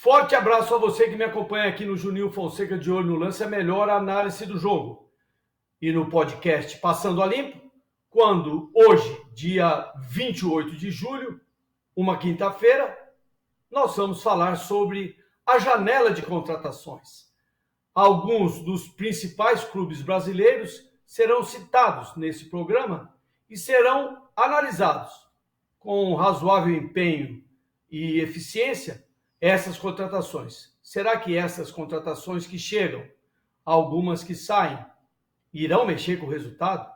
Forte abraço a você que me acompanha aqui no Juninho Fonseca de Olho no Lance, a melhor análise do jogo. E no podcast Passando a Limpo, quando hoje, dia 28 de julho, uma quinta-feira, nós vamos falar sobre a janela de contratações. Alguns dos principais clubes brasileiros serão citados nesse programa e serão analisados com razoável empenho e eficiência essas contratações. Será que essas contratações que chegam, algumas que saem, irão mexer com o resultado?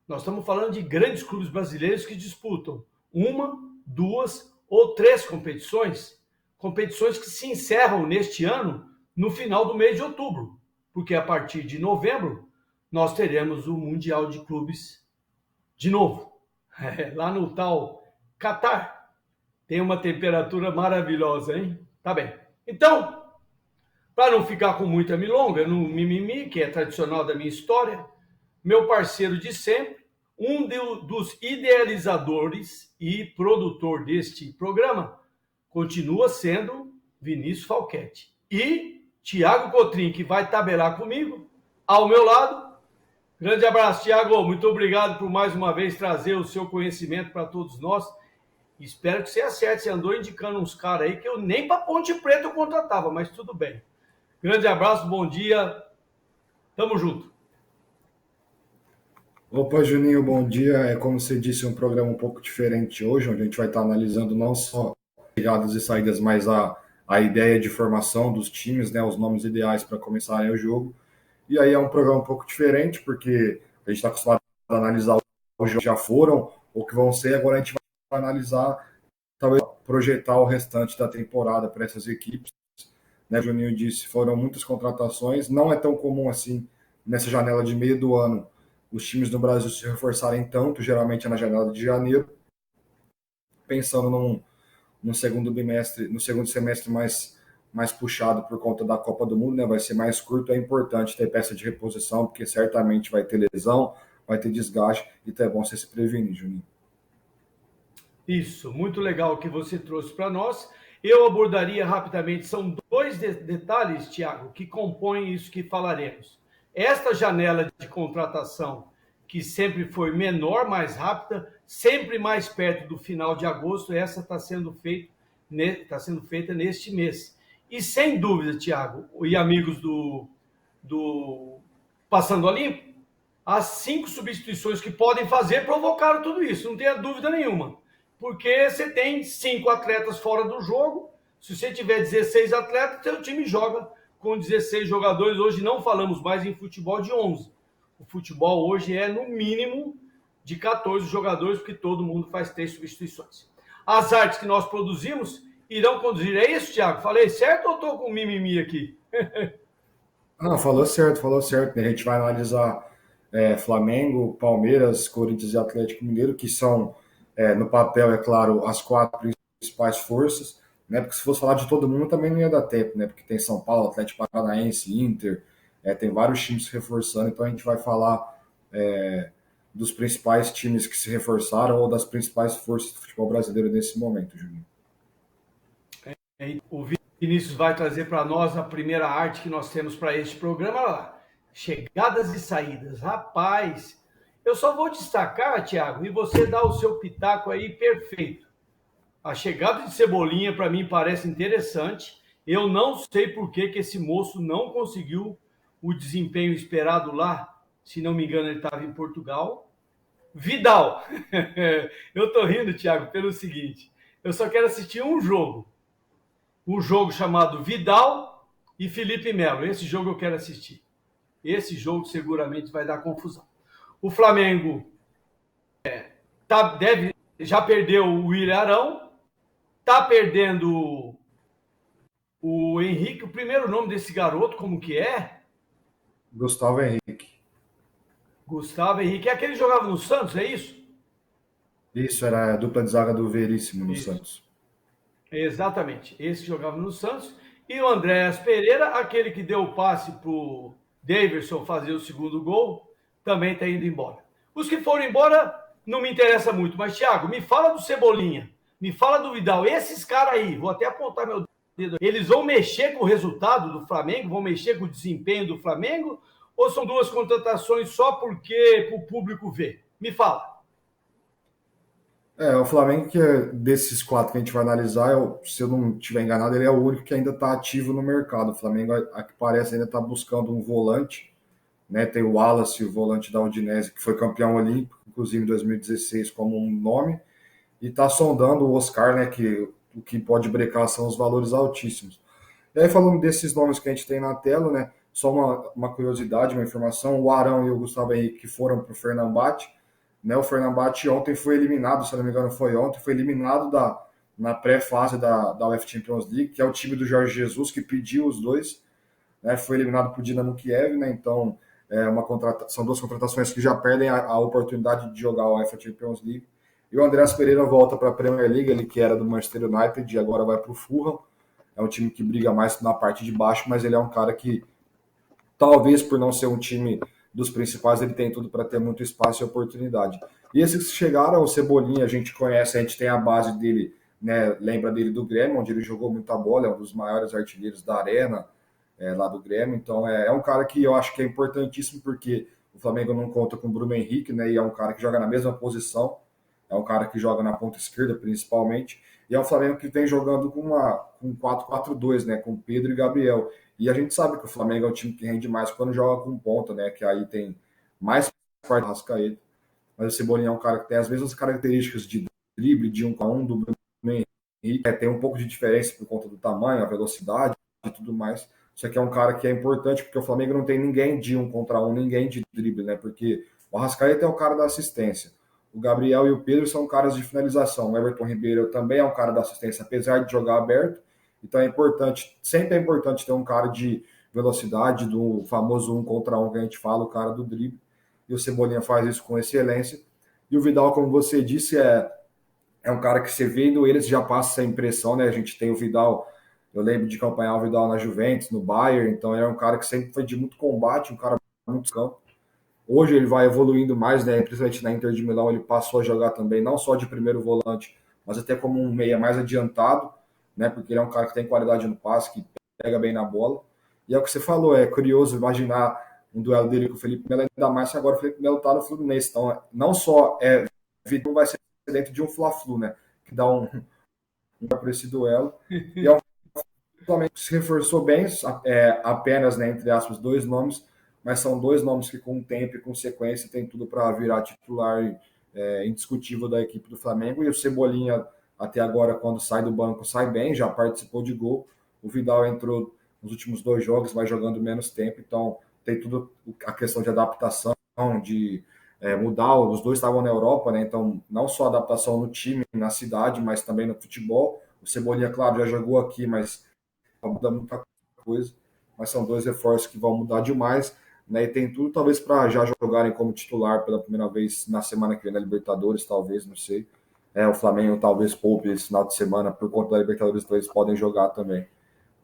Nós estamos falando de grandes clubes brasileiros que disputam uma, duas ou três competições que se encerram neste ano no final do mês de outubro, porque a partir de novembro nós teremos o Mundial de Clubes de novo, lá no tal Catar. Tem uma temperatura maravilhosa, hein? Tá bem. Então, para não ficar com muita milonga, no mimimi, que é tradicional da minha história, meu parceiro de sempre, dos idealizadores e produtor deste programa, continua sendo Vinícius Falquete. E Thiago Cotrim, que vai tabelar comigo, ao meu lado. Grande abraço, Thiago. Muito obrigado por mais uma vez trazer o seu conhecimento para todos nós. Espero que você acerte. Você andou indicando uns caras aí que eu nem para Ponte Preta eu contratava, mas tudo bem. Grande abraço, bom dia. Tamo junto. Opa, Juninho, bom dia. É como você disse, um programa um pouco diferente hoje, onde a gente vai estar analisando não só chegadas e saídas, mas a ideia de formação dos times, né, os nomes ideais para começarem o jogo. E aí é um programa um pouco diferente, porque a gente está acostumado a analisar os jogos que já foram, ou que vão ser, agora a gente vai analisar, talvez projetar o restante da temporada para essas equipes. Né, o Juninho disse, foram muitas contratações, não é tão comum assim, nessa janela de meio do ano, os times do Brasil se reforçarem tanto, geralmente é na janela de janeiro, pensando no segundo semestre mais puxado por conta da Copa do Mundo, né? Vai ser mais curto, é importante ter peça de reposição, porque certamente vai ter lesão, vai ter desgaste, então é bom você se prevenir, Juninho. Isso, muito legal o que você trouxe para nós. Eu abordaria rapidamente, são dois detalhes, Thiago, que compõem isso que falaremos. Esta janela de contratação, que sempre foi menor, mais rápida, sempre mais perto do final de agosto, essa está sendo feita neste mês. E sem dúvida, Thiago, e amigos do Passando a Limpo, as 5 substituições que podem fazer provocaram tudo isso, não tenha dúvida nenhuma. Porque você tem 5 atletas fora do jogo, se você tiver 16 atletas, seu time joga com 16 jogadores. Hoje não falamos mais em futebol de 11. O futebol hoje é no mínimo de 14 jogadores, porque todo mundo faz 3 substituições. As artes que nós produzimos irão conduzir. É isso, Thiago? Falei certo ou estou com mimimi aqui? Ah, falou certo. A gente vai analisar Flamengo, Palmeiras, Corinthians e Atlético Mineiro, que são, no papel, é claro, as 4 principais forças, né? Porque se fosse falar de todo mundo também não ia dar tempo, né? Porque tem São Paulo, Atlético Paranaense, Inter, tem vários times se reforçando, então a gente vai falar dos principais times que se reforçaram ou das principais forças do futebol brasileiro nesse momento, Juninho. O Vinícius vai trazer para nós a primeira arte que nós temos para este programa lá. Chegadas e saídas. Rapaz, eu só vou destacar, Thiago, e você dá o seu pitaco aí perfeito. A chegada de Cebolinha, para mim, parece interessante. Eu não sei por que esse moço não conseguiu o desempenho esperado lá. Se não me engano, ele estava em Portugal. Vidal. Eu tô rindo, Thiago, pelo seguinte. Eu só quero assistir um jogo. Um jogo chamado Vidal e Felipe Melo. Esse jogo eu quero assistir. Esse jogo seguramente vai dar confusão. O Flamengo já perdeu o Willian Arão, está perdendo o Henrique. O primeiro nome desse garoto, como que é? Gustavo Henrique. Gustavo Henrique. É aquele que jogava no Santos, é isso? Isso, era a dupla de zaga do Veríssimo no Santos. Exatamente. Esse que jogava no Santos. E o Andréas Pereira, aquele que deu o passe para o Daverson fazer o segundo gol, também está indo embora. Os que foram embora não me interessa muito. Mas, Thiago, me fala do Cebolinha. Me fala do Vidal. Esses caras aí, vou até apontar meu Eles vão mexer com o resultado do Flamengo, vão mexer com o desempenho do Flamengo, ou são duas contratações só porque o público vê? Me fala. O Flamengo, que desses quatro que a gente vai analisar, se eu não estiver enganado, ele é o único que ainda está ativo no mercado. O Flamengo, a que parece, ainda está buscando um volante, né? Tem o Wallace, o volante da Udinese, que foi campeão olímpico, inclusive em 2016, como um nome, e está sondando o Oscar, né? Que o que pode brecar são os valores altíssimos. E aí, falando desses nomes que a gente tem na tela, né? Só uma curiosidade, uma informação: o Arão e o Gustavo Henrique que foram para o Fenerbahçe, né? O Fenerbahçe ontem foi eliminado, se não me engano foi ontem, foi eliminado na pré-fase da UEFA Champions League, que é o time do Jorge Jesus, que pediu os dois, né? Foi eliminado por Dinamo Kiev, né? Então, são duas contratações que já perdem a oportunidade de jogar a UEFA Champions League. E o Andreas Pereira volta para a Premier League, ele que era do Manchester United e agora vai para o Fulham. É um time que briga mais na parte de baixo, mas ele é um cara que, talvez por não ser um time dos principais, ele tem tudo para ter muito espaço e oportunidade. E esses que chegaram, o Cebolinha, a gente conhece, a gente tem a base dele, né? Lembra dele do Grêmio, onde ele jogou muita bola, é um dos maiores artilheiros da arena, lá do Grêmio. Então é um cara que eu acho que é importantíssimo, porque o Flamengo não conta com o Bruno Henrique, né? E é um cara que joga na mesma posição, é um cara que joga na ponta esquerda, principalmente, e é um Flamengo que vem jogando com 4-4-2, né? Com Pedro e Gabriel. E a gente sabe que o Flamengo é um time que rende mais quando joga com ponta, né? Que aí tem mais parte do Arrascaeta. Mas o Cebolinha é um cara que tem as mesmas características de drible, de 1-1 do Bruno Henrique. Tem um pouco de diferença por conta do tamanho, a velocidade e tudo mais. Só que é um cara que é importante porque o Flamengo não tem ninguém de 1-1, ninguém de drible, né? Porque o Arrascaeta é o cara da assistência. O Gabriel e o Pedro são caras de finalização. O Everton Ribeiro também é um cara da assistência, apesar de jogar aberto. Então é importante, sempre é importante ter um cara de velocidade, do famoso 1-1 que a gente fala, o cara do drible. E o Cebolinha faz isso com excelência. E o Vidal, como você disse, é um cara que você vendo eles já passa essa impressão, né? A gente tem o Vidal, eu lembro de acompanhar o Vidal na Juventus, no Bayern, então ele é um cara que sempre foi de muito combate, um cara muito campo. Hoje ele vai evoluindo mais, né? Principalmente na Inter de Milão, ele passou a jogar também, não só de primeiro volante, mas até como um meia mais adiantado, né? Porque ele é um cara que tem qualidade no passe, que pega bem na bola. E é o que você falou, é curioso imaginar um duelo dele com o Felipe Melo, ainda mais se agora o Felipe Melo tá no Fluminense. Então, não só vai ser dentro de um Fla-Flu, né? Que dá um para esse duelo. E é um Flamengo que se reforçou bem, apenas, né, entre aspas, dois nomes, mas são dois nomes que com tempo e com sequência tem tudo para virar titular indiscutível da equipe do Flamengo. E o Cebolinha, até agora, quando sai do banco, sai bem, já participou de gol. O Vidal entrou nos últimos dois jogos, vai jogando menos tempo, então tem tudo a questão de adaptação, de mudar. Os dois estavam na Europa, né? Então não só adaptação no time, na cidade, mas também no futebol. O Cebolinha, claro, já jogou aqui, mas muda muita coisa. Mas são dois reforços que vão mudar demais, né? E tem tudo talvez para já jogarem como titular pela primeira vez na semana que vem na Libertadores, talvez, não sei. O Flamengo talvez poupe esse final de semana por conta da Libertadores, então eles podem jogar também.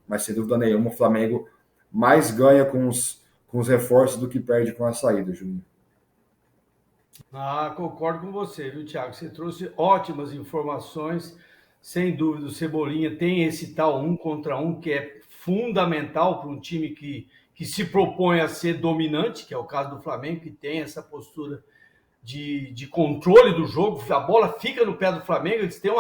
Mas sem dúvida nenhuma, o Flamengo mais ganha com os reforços do que perde com a saída, Júnior. Concordo com você, viu, Thiago? Você trouxe ótimas informações. Sem dúvida, o Cebolinha tem esse tal 1-1 que é fundamental para um time que se propõe a ser dominante, que é o caso do Flamengo, que tem essa postura de controle do jogo. A bola fica no pé do Flamengo, eles têm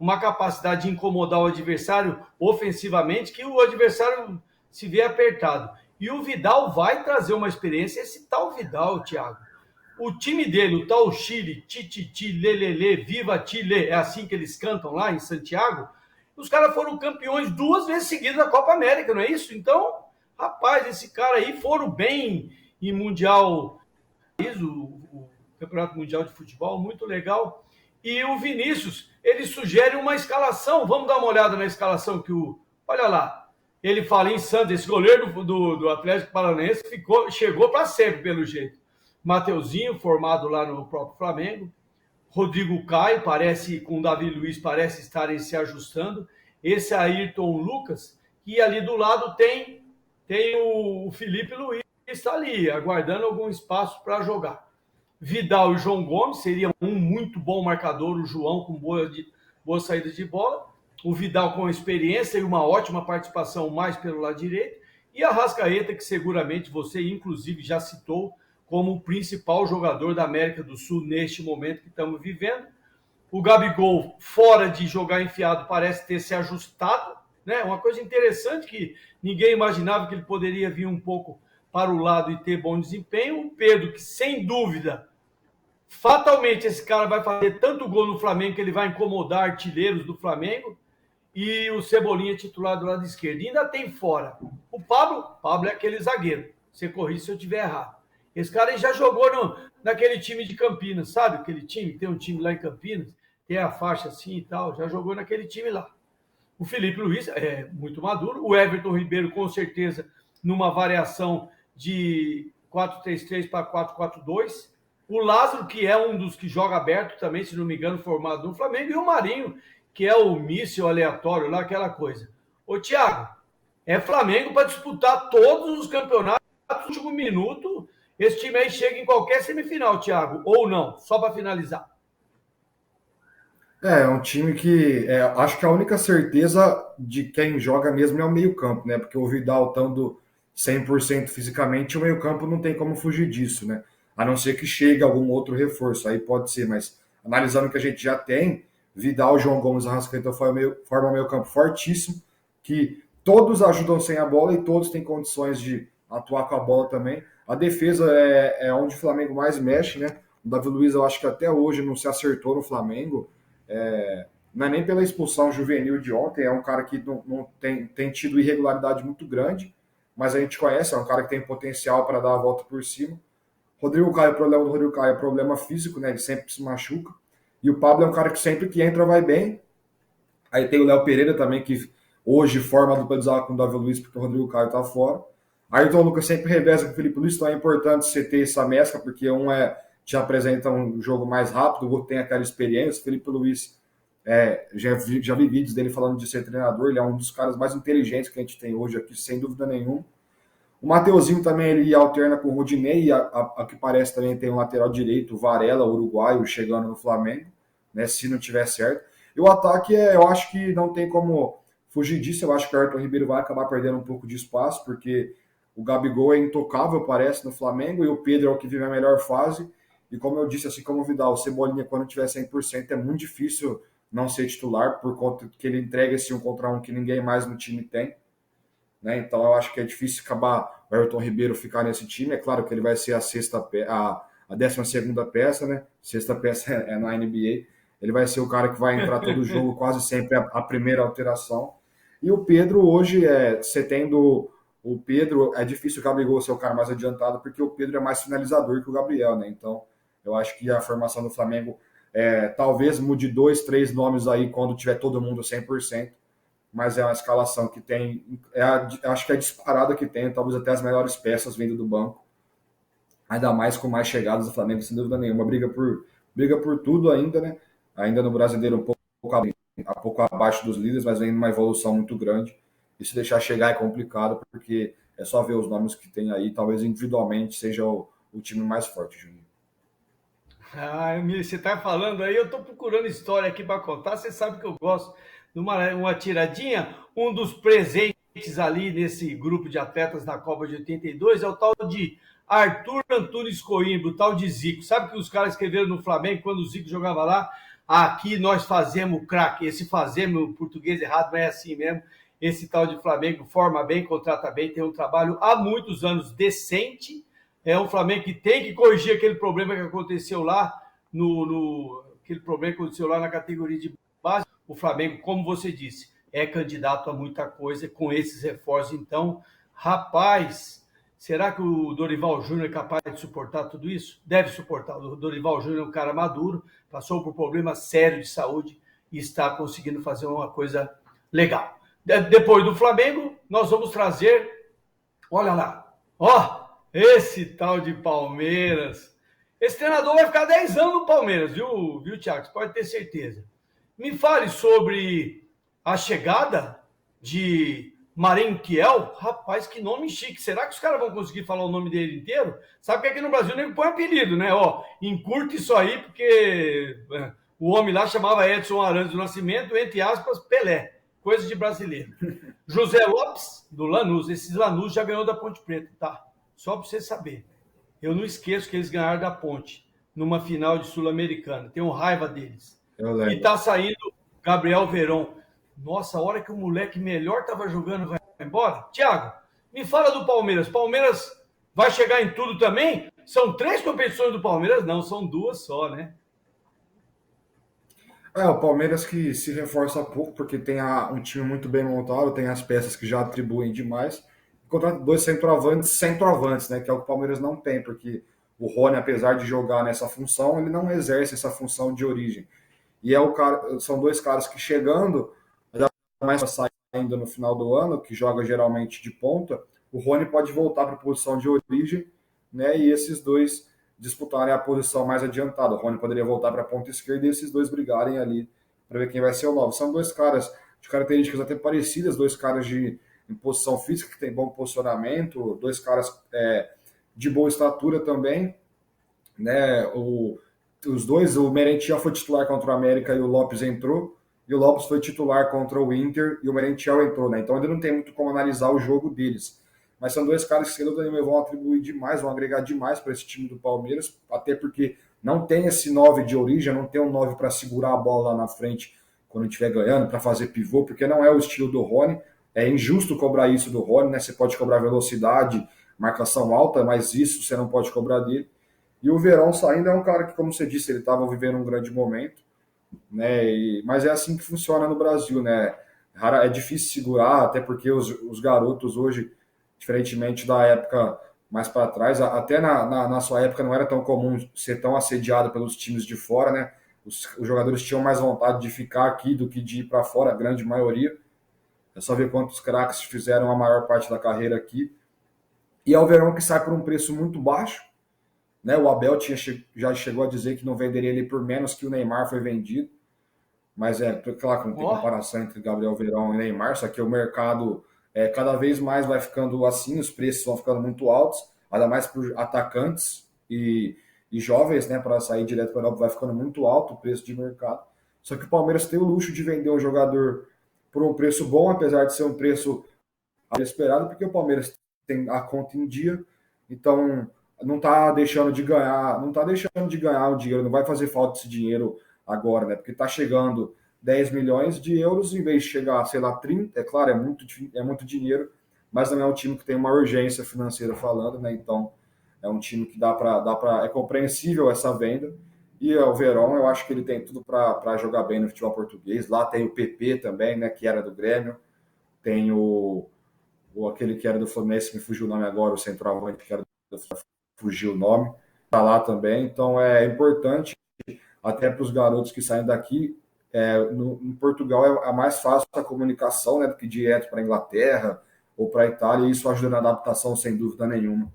uma capacidade de incomodar o adversário ofensivamente, que o adversário se vê apertado. E o Vidal vai trazer uma experiência, esse tal Vidal, Thiago. O time dele, o tal Chile, Tititi, Lelele, Viva Chile, é assim que eles cantam lá em Santiago, os caras foram campeões 2 vezes seguidas da Copa América, não é isso? Então, rapaz, esse cara aí foram bem em Mundial, o Campeonato Mundial de Futebol, muito legal. E o Vinícius, ele sugere uma escalação, vamos dar uma olhada na escalação que olha lá, ele fala em Santos, esse goleiro do Atlético Paranaense chegou para sempre, pelo jeito. Mateuzinho, formado lá no próprio Flamengo. Rodrigo Caio, com o Davi Luiz, parece estarem se ajustando. Esse Ayrton Lucas, e ali do lado tem o Felipe Luiz, que está ali, aguardando algum espaço para jogar. Vidal e João Gomes, seria um muito bom marcador, o João com boa saída de bola. O Vidal com experiência e uma ótima participação mais pelo lado direito. E a Arrascaeta, que seguramente você, inclusive, já citou como o principal jogador da América do Sul neste momento que estamos vivendo. O Gabigol, fora de jogar enfiado, parece ter se ajustado, né? Uma coisa interessante que ninguém imaginava que ele poderia vir um pouco para o lado e ter bom desempenho. O Pedro, que sem dúvida, fatalmente esse cara vai fazer tanto gol no Flamengo que ele vai incomodar artilheiros do Flamengo. E o Cebolinha titular do lado esquerdo. E ainda tem fora. O Pablo é aquele zagueiro. Você corrige se eu estiver errado. Esse cara aí já jogou naquele time de Campinas, sabe? Aquele time, tem um time lá em Campinas, tem a faixa assim e tal, já jogou naquele time lá. O Felipe Luiz é muito maduro, o Everton Ribeiro com certeza numa variação de 4-3-3 para 4-4-2, o Lázaro, que é um dos que joga aberto também, se não me engano, formado no Flamengo, e o Marinho, que é o míssil aleatório lá, aquela coisa. Ô, Thiago, é Flamengo para disputar todos os campeonatos no último minuto. Esse time aí chega em qualquer semifinal, Thiago, ou não? Só para finalizar. É um time que acho que a única certeza de quem joga mesmo é o meio-campo, né? Porque o Vidal estando 100% fisicamente, o meio-campo não tem como fugir disso, né? A não ser que chegue algum outro reforço, aí pode ser, mas analisando o que a gente já tem, Vidal, João Gomes e Arrascaeta formam um meio-campo fortíssimo, que todos ajudam sem a bola e todos têm condições de atuar com a bola também. A defesa é onde o Flamengo mais mexe, né? O Davi Luiz, eu acho que até hoje não se acertou no Flamengo. Não é nem pela expulsão juvenil de ontem, é um cara que não tem tido irregularidade muito grande, mas a gente conhece, é um cara que tem potencial para dar a volta por cima. Rodrigo Caio, o problema do Rodrigo Caio é problema físico, né? Ele sempre se machuca. E o Pablo é um cara que sempre que entra vai bem. Aí tem o Léo Pereira também, que hoje forma a dupla de zaga com o Davi Luiz, porque o Rodrigo Caio tá fora. Aí então o Lucas sempre reveza com o Felipe Luiz, então é importante você ter essa mescla, porque te apresenta um jogo mais rápido, o outro tem aquela experiência. O Felipe Luiz, já vi vídeos dele falando de ser treinador, ele é um dos caras mais inteligentes que a gente tem hoje aqui, sem dúvida nenhuma. O Mateuzinho também ele alterna com o Rodinei, e a que parece também tem um lateral direito, o Varela, uruguaio, chegando no Flamengo, né, se não tiver certo. E o ataque, eu acho que não tem como fugir disso, eu acho que o Everton Ribeiro vai acabar perdendo um pouco de espaço, porque o Gabigol é intocável, parece, no Flamengo, e o Pedro é o que vive a melhor fase. E como eu disse, assim como o Vidal, o Cebolinha, quando tiver 100%, é muito difícil não ser titular, por conta que ele entrega esse 1 contra 1 que ninguém mais no time tem. Né? Então eu acho que é difícil acabar o Everton Ribeiro ficar nesse time. É claro que ele vai ser a 12ª peça, né? Sexta peça é na NBA. Ele vai ser o cara que vai entrar todo jogo, quase sempre a primeira alteração. E o Pedro hoje, você tendo o Pedro, é difícil o Gabigol ser o cara mais adiantado, porque o Pedro é mais finalizador que o Gabriel, né? Então eu acho que a formação do Flamengo talvez mude 2, 3 nomes aí quando tiver todo mundo 100%, mas é uma escalação que tem, acho que é disparada que tem, talvez até as melhores peças vindo do banco, ainda mais com mais chegadas do Flamengo, sem dúvida nenhuma, briga por tudo ainda, né? Ainda no Brasileiro um pouco abaixo dos líderes, mas vem uma evolução muito grande, e se deixar chegar é complicado, porque é só ver os nomes que tem aí, talvez individualmente seja o time mais forte, Juninho. Você está falando aí, eu estou procurando história aqui para contar. Você sabe que eu gosto de uma tiradinha. Um dos presentes ali nesse grupo de atletas da Copa de 82 é o tal de Arthur Antunes Coimbra, o tal de Zico. Sabe que os caras escreveram no Flamengo quando o Zico jogava lá? Aqui nós fazemos craque. Esse fazemos, o português errado, não é assim mesmo. Esse tal de Flamengo forma bem, contrata bem, tem um trabalho há muitos anos decente. É um Flamengo que tem que corrigir aquele problema que aconteceu lá aquele problema que aconteceu lá na categoria de base. O Flamengo, como você disse, é candidato a muita coisa com esses reforços. Então, rapaz, será que o Dorival Júnior é capaz de suportar tudo isso? Deve suportar. O Dorival Júnior é um cara maduro, passou por problemas sérios de saúde e está conseguindo fazer uma coisa legal. Depois do Flamengo, nós vamos trazer, olha lá, esse tal de Palmeiras. Esse treinador vai ficar 10 anos no Palmeiras, viu, Thiago? Você pode ter certeza. Me fale sobre a chegada de Marenquiel. Rapaz, que nome chique. Será que os caras vão conseguir falar o nome dele inteiro? Sabe que aqui no Brasil nem põe apelido, né? Encurta isso aí, porque O homem lá chamava Edson Arantes do Nascimento, entre aspas, Pelé. Coisa de brasileiro. José Lopes, do Lanús. Esse Lanús já ganhou da Ponte Preta, tá? Só para você saber. Eu não esqueço que eles ganharam da Ponte numa final de Sul-Americana. Tenho raiva deles. E tá saindo Gabriel Veron. Nossa, a hora que o moleque melhor tava jogando vai embora. Thiago, me fala do Palmeiras. Palmeiras vai chegar em tudo também? São 3 competições do Palmeiras? Não, são 2 só, né? O Palmeiras que se reforça pouco, porque tem um time muito bem montado, tem as peças que já atribuem demais. Contrata 2 centroavantes, né? Que é o que o Palmeiras não tem, porque o Rony, apesar de jogar nessa função, ele não exerce essa função de origem. E são 2 caras que chegando, já mais saindo no final do ano, que joga geralmente de ponta, o Rony pode voltar para a posição de origem, né? E esses 2 disputarem a posição mais adiantada. O Rony poderia voltar para a ponta esquerda e esses 2 brigarem ali para ver quem vai ser o novo. São 2 caras de características até parecidas, 2 caras em posição física, que tem bom posicionamento, 2 caras de boa estatura também, né? Os 2, o Merentiel foi titular contra o América e o Lopes entrou, e o Lopes foi titular contra o Inter e o Merentiel entrou, né? Então ainda não tem muito como analisar o jogo deles. Mas são 2 caras que, sem dúvida nenhuma, vão atribuir demais, vão agregar demais para esse time do Palmeiras, até porque não tem esse 9 de origem, não tem um 9 para segurar a bola lá na frente quando estiver ganhando, para fazer pivô, porque não é o estilo do Rony. É injusto cobrar isso do Rony, né? Você pode cobrar velocidade, marcação alta, mas isso você não pode cobrar dele. E o Verón saindo é um cara que, como você disse, ele estava vivendo um grande momento, né? Mas é assim que funciona no Brasil, né? É difícil segurar, até porque os garotos hoje, diferentemente da época mais para trás, até na sua época não era tão comum ser tão assediado pelos times de fora, né? Os jogadores tinham mais vontade de ficar aqui do que de ir para fora, a grande maioria. É só ver quantos craques fizeram a maior parte da carreira aqui. E é o Verón que sai por um preço muito baixo, né? O Abel já chegou a dizer que não venderia ele por menos que o Neymar foi vendido. Mas claro que não tem comparação entre Gabriel Veron e Neymar, só que o mercado cada vez mais vai ficando assim, os preços vão ficando muito altos, ainda mais por atacantes e jovens, né? Para sair direto para a Europa vai ficando muito alto o preço de mercado. Só que o Palmeiras tem o luxo de vender um jogador por um preço bom, apesar de ser um preço esperado, porque o Palmeiras tem a conta em dia, então não está deixando de ganhar o dinheiro, não vai fazer falta esse dinheiro agora, né? Porque está chegando 10 milhões de euros, em vez de chegar, sei lá, 30, é claro, é muito dinheiro, mas não é um time que tem uma urgência financeira falando, né? Então é um time que é compreensível essa venda. E o Verón, eu acho que ele tem tudo para jogar bem no futebol português. Lá tem o PP também, né? Que era do Grêmio, tem aquele que era do Fluminense, me fugiu o nome agora, o centroavante que era do fugiu o nome, tá lá também. Então é importante até para os garotos que saem daqui. Em Portugal é mais fácil a comunicação, né, do que direto para a Inglaterra ou para a Itália, e isso ajuda na adaptação sem dúvida nenhuma.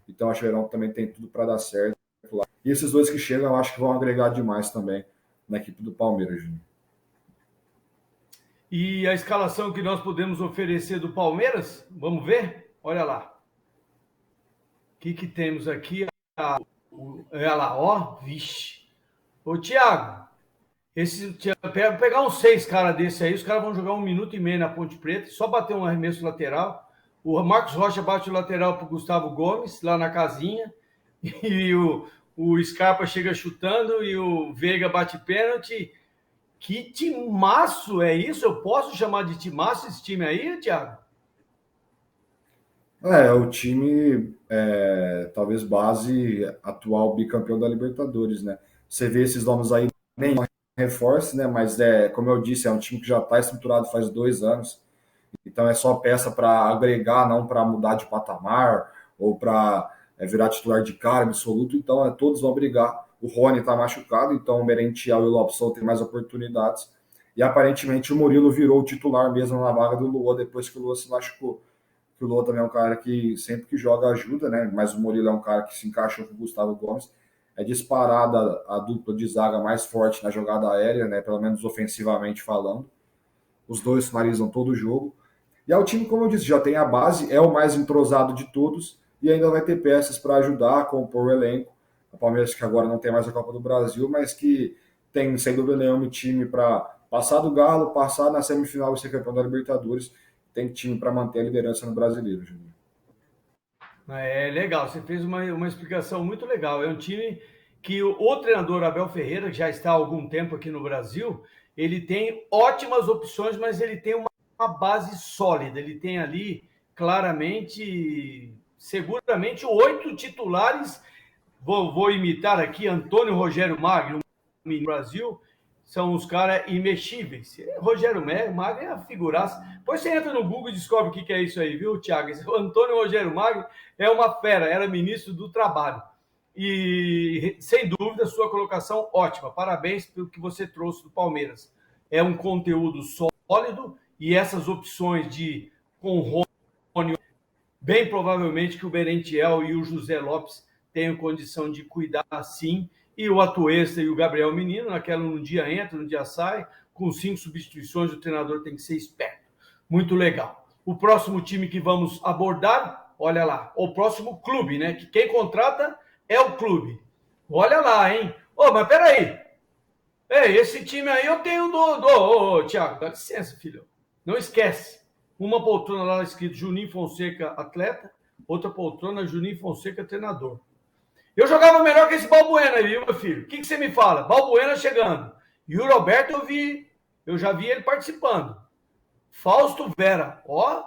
Então acho que o Verón também tem tudo para dar certo lá. E esses 2 que chegam, eu acho que vão agregar demais também na equipe do Palmeiras, Júnior. E a escalação que nós podemos oferecer do Palmeiras, vamos ver? Olha lá. O que temos aqui? Olha lá, ó, vixe. Ô, Thiago, pegar uns 6 caras desse aí, os caras vão jogar 1 minuto e meio na Ponte Preta, só bater um arremesso lateral. O Marcos Rocha bate o lateral pro Gustavo Gomes, lá na casinha, e o Scarpa chega chutando, e o Veiga bate pênalti. Que timaço é isso? Eu posso chamar de timaço esse time aí, Thiago? O time, talvez base atual bicampeão da Libertadores, né? Você vê esses nomes aí, nem reforço, né? Mas, como eu disse, é um time que já está estruturado faz 2 anos. Então é só peça para agregar, não para mudar de patamar ou para virar titular de cara absoluto. Então todos vão brigar. O Rony está machucado, então o Merentiel e o Lopes têm mais oportunidades. E aparentemente o Murilo virou o titular mesmo na vaga do Lua depois que o Lua se machucou. O Lua também é um cara que sempre que joga ajuda, né? Mas o Murilo é um cara que se encaixou com o Gustavo Gomes. É disparada a dupla de zaga mais forte na jogada aérea, né? Pelo menos ofensivamente falando. Os 2 finalizam todo o jogo. E o time, como eu disse, já tem a base, é o mais entrosado de todos e ainda vai ter peças para ajudar a compor o elenco. O Palmeiras, que agora não tem mais a Copa do Brasil, mas que tem, sem dúvida nenhuma, time para passar do Galo, passar na semifinal e ser campeão da Libertadores. Tem time para manter a liderança no Brasileiro, Juninho. É legal, você fez uma explicação muito legal. É um time que o treinador Abel Ferreira, que já está há algum tempo aqui no Brasil, ele tem ótimas opções, mas ele tem uma base sólida. Ele tem ali, claramente, seguramente, 8 titulares. Vou imitar aqui Antônio Rogério Magno, no Brasil, são os caras imexíveis. Rogério Magno é a figuraça. Depois você entra no Google e descobre o que é isso aí, viu, Thiago? O Antônio Rogério Magno é uma fera, era ministro do Trabalho. E, sem dúvida, sua colocação ótima. Parabéns pelo que você trouxe do Palmeiras. É um conteúdo sólido e essas opções de com Rony, bem provavelmente que o Merentiel e o José Lopes tenham condição de cuidar sim. E o Atuesta e o Gabriel Menino, naquela um dia entra, um dia sai, com 5 substituições, o treinador tem que ser esperto. Muito legal. O próximo time que vamos abordar, olha lá, o próximo clube, né? Que quem contrata é o clube. Olha lá, hein? Mas peraí. Esse time aí eu tenho Thiago, dá licença, filho. Não esquece. Uma poltrona lá escrito Juninho Fonseca, atleta. Outra poltrona, Juninho Fonseca, treinador. Eu jogava melhor que esse Balbuena aí, meu filho. O que você me fala? Balbuena chegando. E o Roberto eu já vi ele participando. Fausto Vera,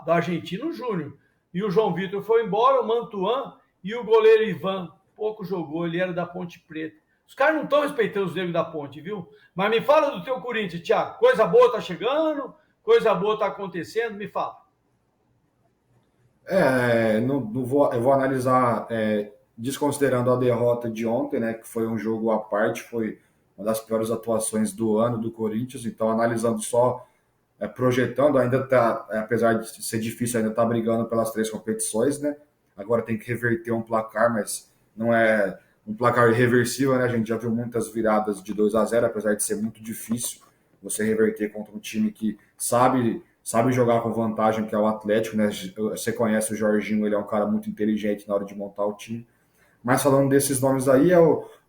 da Argentino Júnior. E o João Vitor foi embora, o Mantuan e o goleiro Ivan. Pouco jogou, ele era da Ponte Preta. Os caras não estão respeitando os negros da Ponte, viu? Mas me fala do teu Corinthians, Thiago. Coisa boa tá chegando, coisa boa tá acontecendo, me fala. Eu vou analisar, desconsiderando a derrota de ontem, né, que foi um jogo à parte, foi uma das piores atuações do ano do Corinthians, então analisando só, projetando, ainda está, apesar de ser difícil, ainda está brigando pelas 3 competições, né? Agora tem que reverter um placar, mas não é um placar irreversível, né? A gente já viu muitas viradas de 2-0, apesar de ser muito difícil você reverter contra um time que sabe jogar com vantagem, que é o Atlético, né? Você conhece o Jorginho, ele é um cara muito inteligente na hora de montar o time. Mas falando desses nomes aí,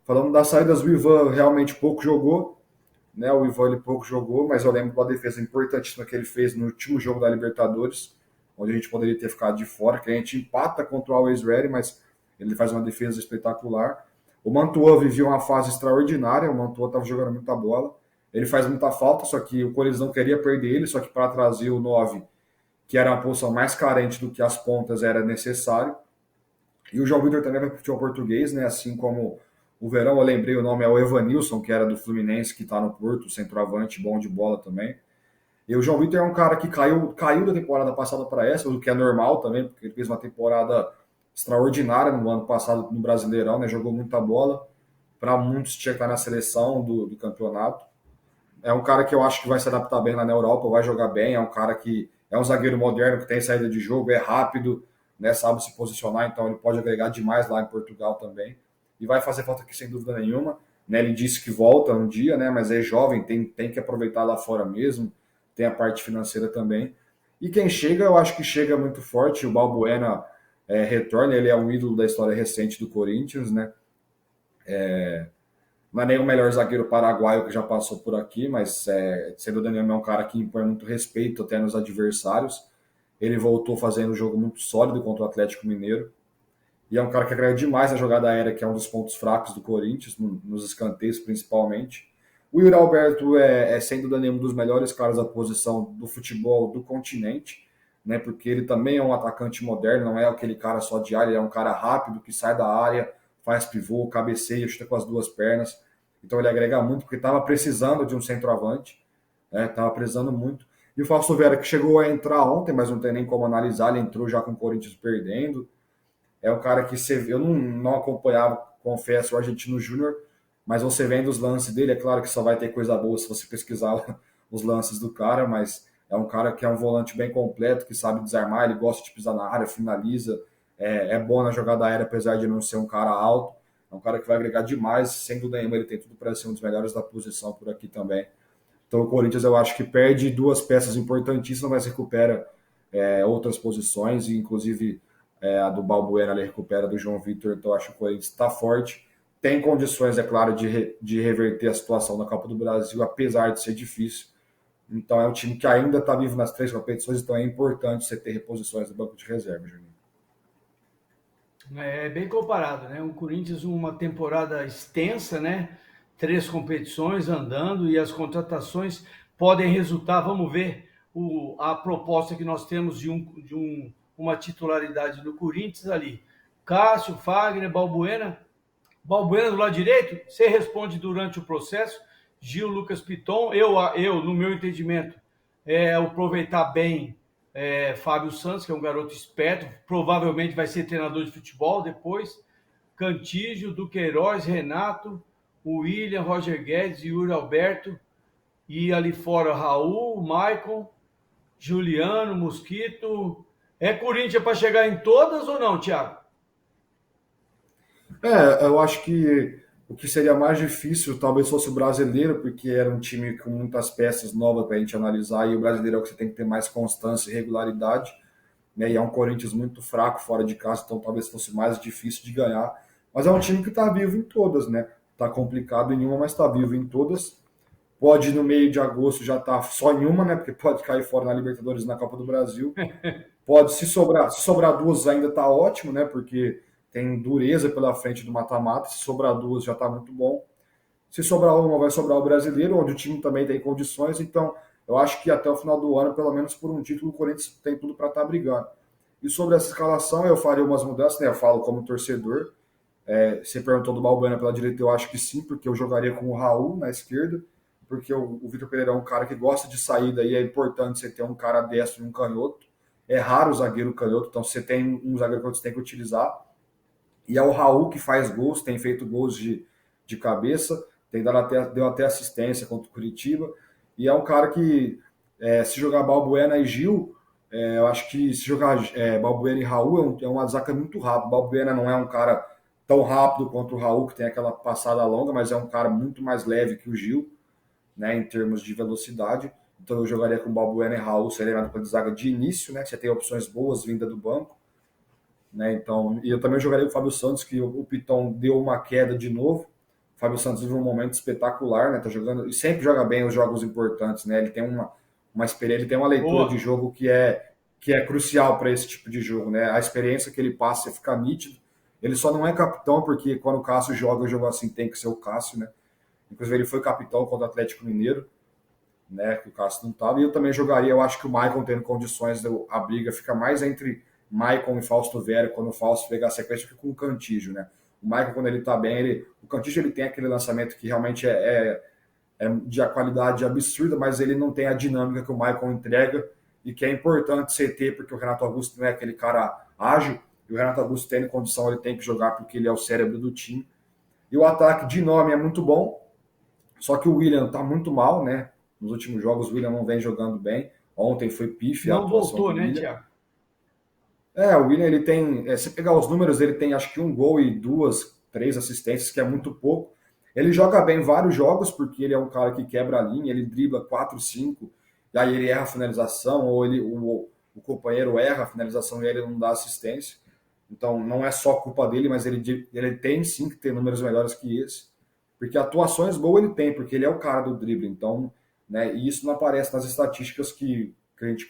falando das saídas, o Ivan realmente pouco jogou, né? O Ivan ele pouco jogou, mas eu lembro da defesa importantíssima que ele fez no último jogo da Libertadores, onde a gente poderia ter ficado de fora, que a gente empata contra o Always Ready, mas ele faz uma defesa espetacular. O Mantuan vivia uma fase extraordinária, o Mantuan estava jogando muita bola. Ele faz muita falta, só que o Corinthians não queria perder ele, só que para trazer o 9, que era uma posição mais carente do que as pontas, era necessário. E o João Vitor também vai para o futebol português, né? Assim como o Verão, eu lembrei o nome, é o Evanilson, que era do Fluminense, que está no Porto, centroavante, bom de bola também. E o João Vitor é um cara que caiu da temporada passada para essa, o que é normal também, porque ele fez uma temporada extraordinária no ano passado no Brasileirão, né? Jogou muita bola. Para muitos tinha que estar na seleção do campeonato. É um cara que eu acho que vai se adaptar bem lá na Europa, vai jogar bem, é um cara que é um zagueiro moderno, que tem saída de jogo, é rápido, né, sabe se posicionar, então ele pode agregar demais lá em Portugal também. E vai fazer falta aqui sem dúvida nenhuma. Né, ele disse que volta um dia, né, mas é jovem, tem que aproveitar lá fora mesmo, tem a parte financeira também. E quem chega, eu acho que chega muito forte, o Balbuena retorna, ele é um ídolo da história recente do Corinthians, né? Não é nem o melhor zagueiro paraguaio que já passou por aqui, mas sendo o Daniel é um cara que impõe muito respeito até nos adversários. Ele voltou fazendo um jogo muito sólido contra o Atlético Mineiro. E é um cara que agrega demais na jogada aérea, que é um dos pontos fracos do Corinthians, nos escanteios principalmente. O Yuri Alberto sem dúvida nenhuma, um dos melhores caras da posição do futebol do continente, né? Porque ele também é um atacante moderno, não é aquele cara só de área, ele é um cara rápido, que sai da área, faz pivô, cabeceia, chuta com as 2 pernas. Então ele agrega muito, porque estava precisando de um centroavante, estava precisando muito. E o Fausto Vera, que chegou a entrar ontem, mas não tem nem como analisar, ele entrou já com o Corinthians perdendo. É um cara que eu não acompanhava, confesso, o Argentino Júnior, mas você vendo os lances dele, é claro que só vai ter coisa boa se você pesquisar os lances do cara, mas é um cara que é um volante bem completo, que sabe desarmar, ele gosta de pisar na área, finaliza, é bom na jogada aérea, apesar de não ser um cara alto. É um cara que vai agregar demais, sem dúvida nenhuma, ele tem tudo para ser um dos melhores da posição por aqui também. Então o Corinthians eu acho que perde 2 peças importantíssimas, mas recupera outras posições, e inclusive a do Balbuena ele recupera do João Vitor, então eu acho que o Corinthians está forte, tem condições, é claro, de reverter a situação da Copa do Brasil, apesar de ser difícil. Então é um time que ainda está vivo nas 3 competições, então é importante você ter reposições no banco de reserva, Juninho. É bem comparado, né? O Corinthians, uma temporada extensa, né? 3 competições andando e as contratações podem resultar. Vamos ver a proposta que nós temos de uma titularidade do Corinthians ali. Cássio, Fagner, Balbuena. Balbuena do lado direito, você responde durante o processo. Gil, Lucas Piton. Eu no meu entendimento, aproveitar bem Fábio Santos, que é um garoto esperto, provavelmente vai ser treinador de futebol depois. Cantígio, Duqueiroz, Renato, William, Roger Guedes, Yuri Alberto. E ali fora, Raul, Maicon, Juliano, Mosquito. É Corinthians para chegar em todas ou não, Thiago? Eu acho que o que seria mais difícil talvez fosse o brasileiro, porque era um time com muitas peças novas para a gente analisar, e o brasileiro é o que você tem que ter mais constância e regularidade, né? E é um Corinthians muito fraco fora de casa, então talvez fosse mais difícil de ganhar. Mas é um time que está vivo em todas, né? Está complicado em uma, mas está vivo em todas. Pode no meio de agosto já estar só em uma, né? Porque pode cair fora na Libertadores e na Copa do Brasil. Pode, se sobrar duas ainda está ótimo, né? Porque tem dureza pela frente do mata-mata. Se sobrar duas já está muito bom. Se sobrar uma, vai sobrar o brasileiro, onde o time também tem condições. Então, eu acho que até o final do ano, pelo menos por um título, o Corinthians tem tudo para estar brigando. E sobre essa escalação, eu faria umas mudanças, né? Eu falo como torcedor. Você perguntou do Balbuena pela direita, eu acho que sim, porque eu jogaria com o Raul na esquerda, porque o Vitor Pereira é um cara que gosta de saída e é importante você ter um cara destro e um canhoto. É raro o zagueiro canhoto, então você tem um zagueiro que você tem que utilizar. E é o Raul que faz gols, tem feito gols de cabeça, deu até assistência contra o Curitiba. E é um cara que, se jogar Balbuena e Gil, eu acho que se jogar Balbuena e Raul é uma zaga muito rápida. Balbuena não é um cara tão rápido quanto o Raul, que tem aquela passada longa, mas é um cara muito mais leve que o Gil, né, em termos de velocidade. Então eu jogaria com Balbuena e Raul, seria uma de zaga de início, né? Você tem opções boas vinda do banco, né? Então, e eu também jogaria com o Fábio Santos, que o Piton deu uma queda de novo. O Fábio Santos vive um momento espetacular, né? Tá jogando e sempre joga bem os jogos importantes, né? Ele tem uma experiência, ele tem uma leitura de jogo que é crucial para esse tipo de jogo, né? A experiência que ele passa fica nítido. Ele só não é capitão porque quando o Cássio joga o jogo assim tem que ser o Cássio, né? Inclusive ele foi capitão contra o Atlético Mineiro, né? Que o Cássio não estava. E eu também jogaria, eu acho que o Maicon tendo condições, a briga fica mais entre Maicon e Fausto Vera, quando o Fausto pegar a sequência, fica com o Cantígio, né? O Maicon, quando ele tá bem, o Cantígio ele tem aquele lançamento que realmente é de qualidade absurda, mas ele não tem a dinâmica que o Maicon entrega e que é importante você ter, porque o Renato Augusto não é aquele cara ágil, e o Renato Augusto tendo condição, ele tem que jogar porque ele é o cérebro do time. E o ataque de nome é muito bom, só que o William tá muito mal, né? Nos últimos jogos o William não vem jogando bem. Ontem foi pífia a Não atuação voltou, do né, William. Thiago? O William, ele tem, se pegar os números, ele tem acho que um gol e duas, três assistências, que é muito pouco. Ele joga bem vários jogos, porque ele é um cara que quebra a linha, ele dribla 4, 5, e aí ele erra a finalização, ou o companheiro erra a finalização e ele não dá assistência. Então não é só culpa dele, mas ele tem sim que ter números melhores que esse. Porque atuações boas ele tem, porque ele é o cara do drible. Então, né, e isso não aparece nas estatísticas que a gente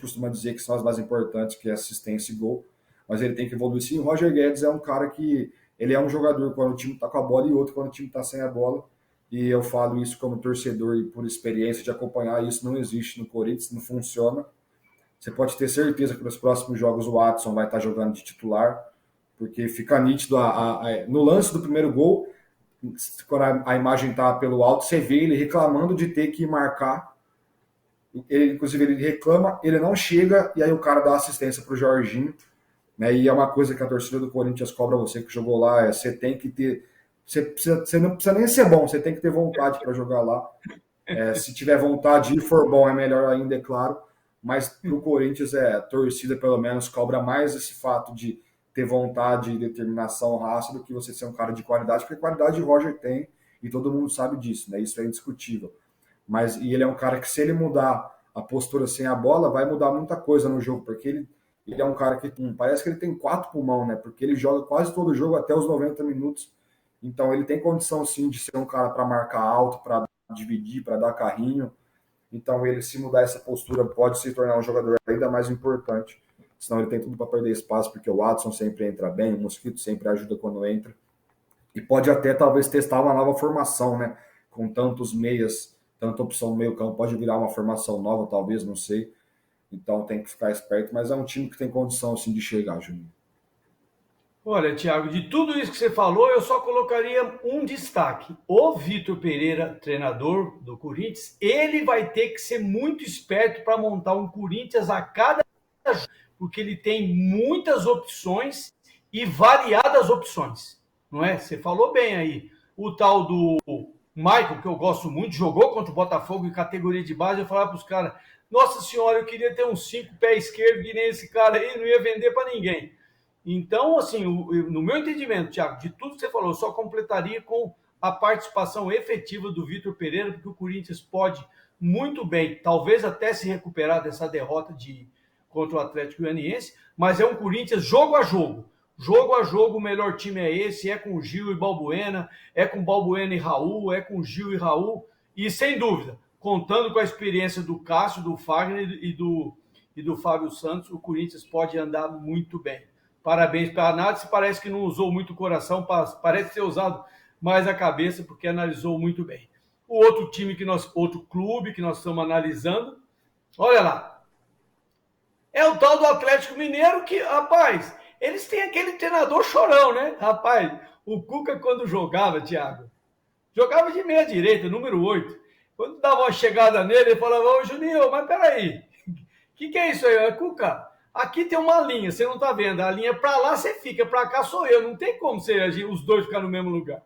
costuma dizer que são as mais importantes, que é assistência e gol. Mas ele tem que evoluir sim. O Roger Guedes é um cara que ele é um jogador quando o time está com a bola e outro quando o time está sem a bola. E eu falo isso como torcedor e por experiência de acompanhar, isso não existe no Corinthians, não funciona. Você pode ter certeza que nos próximos jogos o Watson vai estar jogando de titular, porque fica nítido no lance do primeiro gol, quando a imagem está pelo alto, você vê ele reclamando de ter que marcar. Inclusive, ele reclama, ele não chega, e aí o cara dá assistência para o Jorginho. Né? E é uma coisa que a torcida do Corinthians cobra você que jogou lá, você tem que ter. Você não precisa nem ser bom, você tem que ter vontade para jogar lá. Se tiver vontade e for bom, é melhor ainda, é claro. Mas para o Corinthians, a torcida pelo menos cobra mais esse fato de ter vontade e determinação, raça, do que você ser um cara de qualidade, porque qualidade o Roger tem, e todo mundo sabe disso, né? Isso é indiscutível. E ele é um cara que, se ele mudar a postura sem a bola, vai mudar muita coisa no jogo, porque ele é um cara que parece que ele tem 4 pulmão, né? Porque ele joga quase todo o jogo até os 90 minutos, Então ele tem condição sim de ser um cara para marcar alto, para dividir, para dar carrinho. Então ele, se mudar essa postura, pode se tornar um jogador ainda mais importante. Senão ele tem tudo para perder espaço, porque o Watson sempre entra bem, o Mosquito sempre ajuda quando entra. E pode até talvez testar uma nova formação, né? Com tantos meias, tanta opção no meio campo, pode virar uma formação nova, talvez, não sei. Então tem que ficar esperto, mas é um time que tem condição assim de chegar, Juninho. Olha, Thiago, de tudo isso que você falou, eu só colocaria um destaque. O Vitor Pereira, treinador do Corinthians, ele vai ter que ser muito esperto para montar um Corinthians a cada jogo, porque ele tem muitas opções e variadas opções, não é? Você falou bem aí. O tal do Michael, que eu gosto muito, jogou contra o Botafogo em categoria de base, eu falava para os caras, nossa senhora, eu queria ter uns 5 pés esquerdos que nem esse cara aí, não ia vender para ninguém. Então, assim, no meu entendimento, Thiago, de tudo que você falou, eu só completaria com a participação efetiva do Vitor Pereira, porque o Corinthians pode muito bem, talvez até se recuperar dessa derrota contra o Atlético Goianiense, mas é um Corinthians jogo a jogo. Jogo a jogo, o melhor time é esse, é com Gil e Balbuena, é com Balbuena e Raul, é com Gil e Raul, e sem dúvida, contando com a experiência do Cássio, do Fagner e do Fábio Santos, o Corinthians pode andar muito bem. Parabéns pela análise, parece que não usou muito o coração, parece ter usado mais a cabeça, porque analisou muito bem. O outro time outro clube que nós estamos analisando, olha lá, é o tal do Atlético Mineiro que, rapaz, eles têm aquele treinador chorão, né? Rapaz, o Cuca quando jogava, Thiago, jogava de meia direita, número 8. Quando dava uma chegada nele, ele falava, ô Juninho, mas peraí, o que é isso aí? É Cuca, aqui tem uma linha, você não tá vendo, a linha para lá você fica, para cá sou eu, não tem como os dois ficar no mesmo lugar.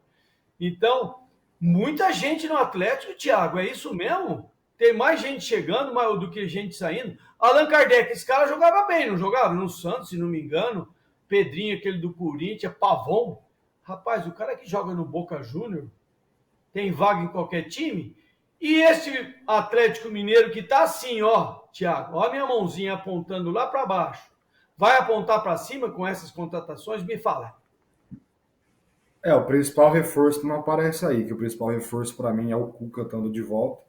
Então, muita gente no Atlético, Thiago, é isso mesmo? Tem mais gente chegando do que gente saindo. Allan Kardec, esse cara jogava bem, não jogava? No Santos, se não me engano. Pedrinho, aquele do Corinthians, Pavon. Rapaz, o cara que joga no Boca Júnior tem vaga em qualquer time. E esse Atlético Mineiro que tá assim, ó, Thiago, ó a minha mãozinha apontando lá para baixo. Vai apontar para cima com essas contratações? Me fala. O principal reforço não aparece aí, que o principal reforço para mim é o Cuca estando de volta,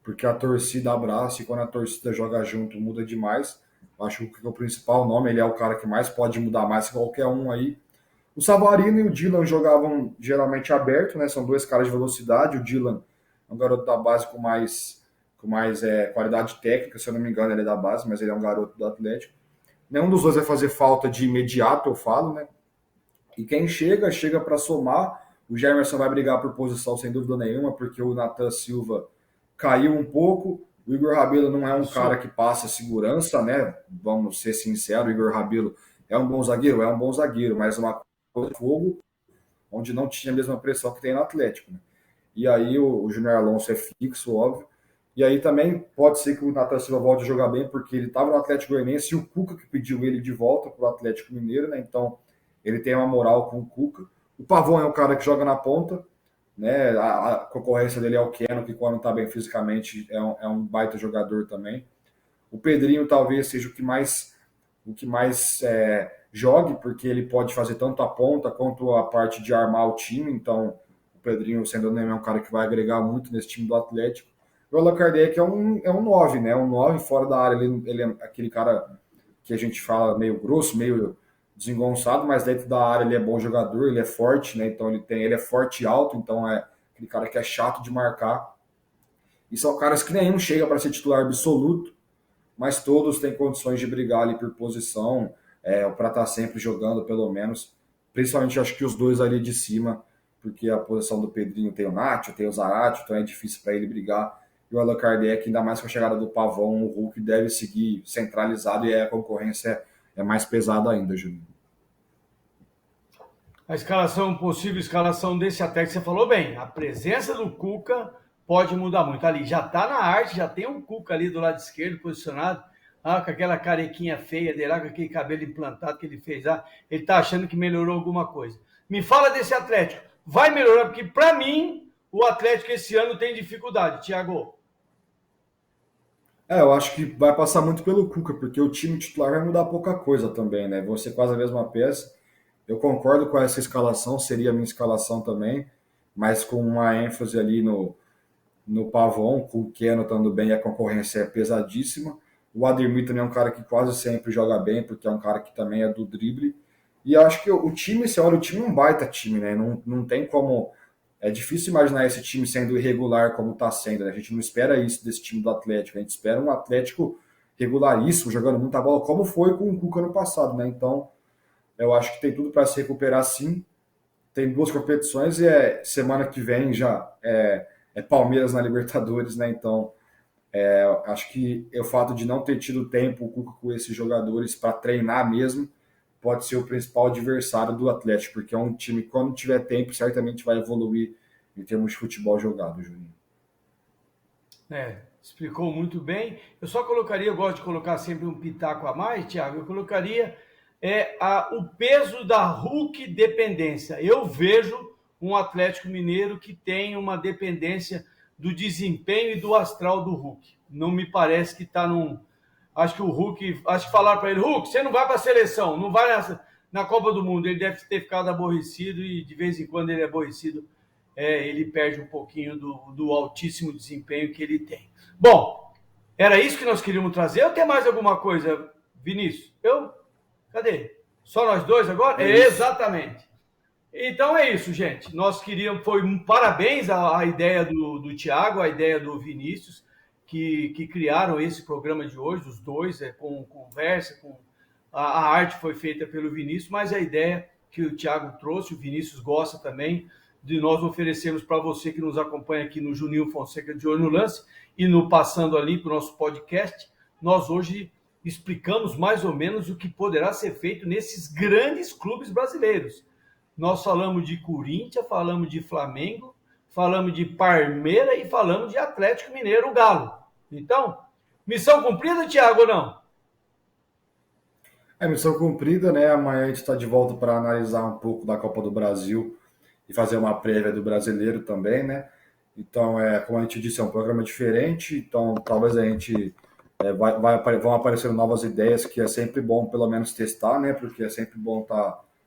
porque a torcida abraça e quando a torcida joga junto muda demais. Acho que o principal nome, ele é o cara que mais pode mudar mais que qualquer um aí. O Savarino e o Dylan jogavam geralmente aberto, né? São dois caras de velocidade. O Dylan é um garoto da base com mais qualidade técnica, se eu não me engano, ele é da base, mas ele é um garoto do Atlético. Nenhum dos dois vai fazer falta de imediato, eu falo, né? E quem chega para somar. O Germerson vai brigar por posição sem dúvida nenhuma, porque o Nathan Silva caiu um pouco. O Igor Rabelo não é um cara que passa segurança, né? Vamos ser sinceros, o Igor Rabelo é um bom zagueiro? É um bom zagueiro, mas uma coisa de fogo onde não tinha a mesma pressão que tem no Atlético, né? E aí o Júnior Alonso é fixo, óbvio. E aí também pode ser que o Nathan Silva volte a jogar bem, porque ele estava no Atlético Goianiense e o Cuca que pediu ele de volta para o Atlético Mineiro, né? Então ele tem uma moral com o Cuca. O Pavon é um cara que joga na ponta, né? A concorrência dele é o Keno, que quando está bem fisicamente é um baita jogador também. O Pedrinho talvez seja o que mais jogue, porque ele pode fazer tanto a ponta quanto a parte de armar o time. Então, o Pedrinho, sendo é um cara que vai agregar muito nesse time do Atlético. O Allan Kardec é um 9, né? Um 9 fora da área. Ele é aquele cara que a gente fala meio grosso, meio desengonçado, mas dentro da área ele é bom jogador, ele é forte, né? Então ele é forte e alto, então é aquele cara que é chato de marcar. E são caras que nenhum chega para ser titular absoluto, mas todos têm condições de brigar ali por posição, para estar sempre jogando, pelo menos. Principalmente acho que os dois ali de cima, porque a posição do Pedrinho tem o Nacho, tem o Zarate, então é difícil para ele brigar. E o Allan Kardec, ainda mais com a chegada do Pavão, o Hulk deve seguir centralizado e a concorrência é mais pesada ainda, Júlio. A possível escalação desse ataque, você falou bem, a presença do Cuca pode mudar muito. Ali já está na arte, já tem um Cuca ali do lado esquerdo posicionado, com aquela carequinha feia dele, com aquele cabelo implantado que ele fez, ele está achando que melhorou alguma coisa. Me fala desse Atlético, vai melhorar, porque para mim o Atlético esse ano tem dificuldade, Thiago. Eu acho que vai passar muito pelo Cuca, porque o time titular vai mudar pouca coisa também, né? Vão ser quase a mesma peça. Eu concordo com essa escalação, seria a minha escalação também, mas com uma ênfase ali no Pavon, com o Keno estando bem, a concorrência é pesadíssima. O Ademir também é um cara que quase sempre joga bem, porque é um cara que também é do drible. E eu acho que o time, você olha, o time é um baita time, né? Não tem como. É difícil imaginar esse time sendo irregular como está sendo, né? A gente não espera isso desse time do Atlético, a gente espera um Atlético regularíssimo, jogando muita bola, como foi com o Cuca ano passado, né? Então, eu acho que tem tudo para se recuperar sim. Tem 2 competições e semana que vem já é Palmeiras na Libertadores, né? Então, acho que o fato de não ter tido tempo o Cuca com esses jogadores para treinar mesmo pode ser o principal adversário do Atlético, porque é um time que, quando tiver tempo, certamente vai evoluir em termos de futebol jogado, Juninho. Explicou muito bem. Eu só colocaria, eu gosto de colocar sempre um pitaco a mais, Thiago, eu colocaria o peso da Hulk dependência. Eu vejo um Atlético Mineiro que tem uma dependência do desempenho e do astral do Hulk. Não me parece que está num... Acho que o Hulk... Acho que falaram para ele, Hulk, você não vai para a seleção, não vai na Copa do Mundo. Ele deve ter ficado aborrecido e de vez em quando ele é aborrecido. Ele perde um pouquinho do altíssimo desempenho que ele tem. Bom, era isso que nós queríamos trazer. Ou tem mais alguma coisa, Vinícius? Cadê? Só nós dois agora? Exatamente. Então é isso, gente. Nós queríamos, foi um parabéns à ideia do Thiago, à ideia do Vinícius, que criaram esse programa de hoje, os dois, com conversa, a arte foi feita pelo Vinícius, mas a ideia que o Thiago trouxe, o Vinícius gosta também, de nós oferecermos para você que nos acompanha aqui no Juninho Fonseca de Olho no Lance e no Passando a Limpo, nosso podcast, nós hoje explicamos mais ou menos o que poderá ser feito nesses grandes clubes brasileiros. Nós falamos de Corinthians, falamos de Flamengo, falamos de Palmeiras e falamos de Atlético Mineiro, o Galo. Então, missão cumprida, Thiago, ou não? Missão cumprida, né? Amanhã a gente está de volta para analisar um pouco da Copa do Brasil e fazer uma prévia do Brasileiro também, né? Então, como a gente disse, é um programa diferente, então talvez a gente vão aparecendo novas ideias, que é sempre bom pelo menos testar, né? Porque é sempre bom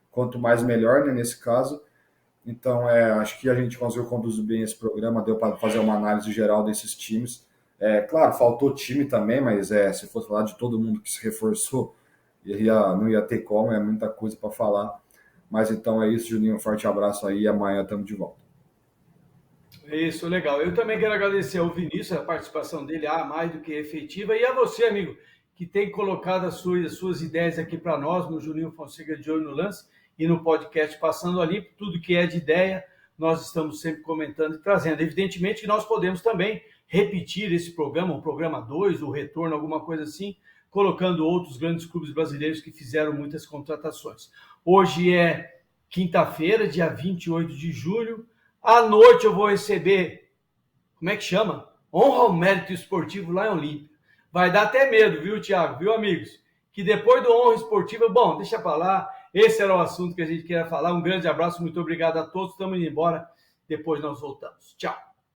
quanto mais melhor, né? Nesse caso. Então, acho que a gente conseguiu conduzir bem esse programa, deu para fazer uma análise geral desses times. Claro, faltou time também, mas se fosse falar de todo mundo que se reforçou, não ia ter como, é muita coisa para falar. Mas então é isso, Juninho, um forte abraço aí e amanhã estamos de volta. Isso, legal. Eu também quero agradecer ao Vinícius, a participação dele, mais do que efetiva, e a você, amigo, que tem colocado as suas ideias aqui para nós, no Juninho Fonseca de Olho no Lance, e no podcast Passando a Limpo. Tudo que é de ideia, nós estamos sempre comentando e trazendo. Evidentemente que nós podemos também repetir esse programa, o programa 2, o retorno, alguma coisa assim, colocando outros grandes clubes brasileiros que fizeram muitas contratações. Hoje é quinta-feira, dia 28 de julho. À noite eu vou receber, como é que chama? Honra ao Mérito Esportivo lá em Olímpia. Vai dar até medo, viu, Thiago? Viu, amigos? Que depois do Honra Esportiva, bom, deixa para lá. Esse era o assunto que a gente queria falar. Um grande abraço, muito obrigado a todos. Estamos indo embora. Depois nós voltamos. Tchau.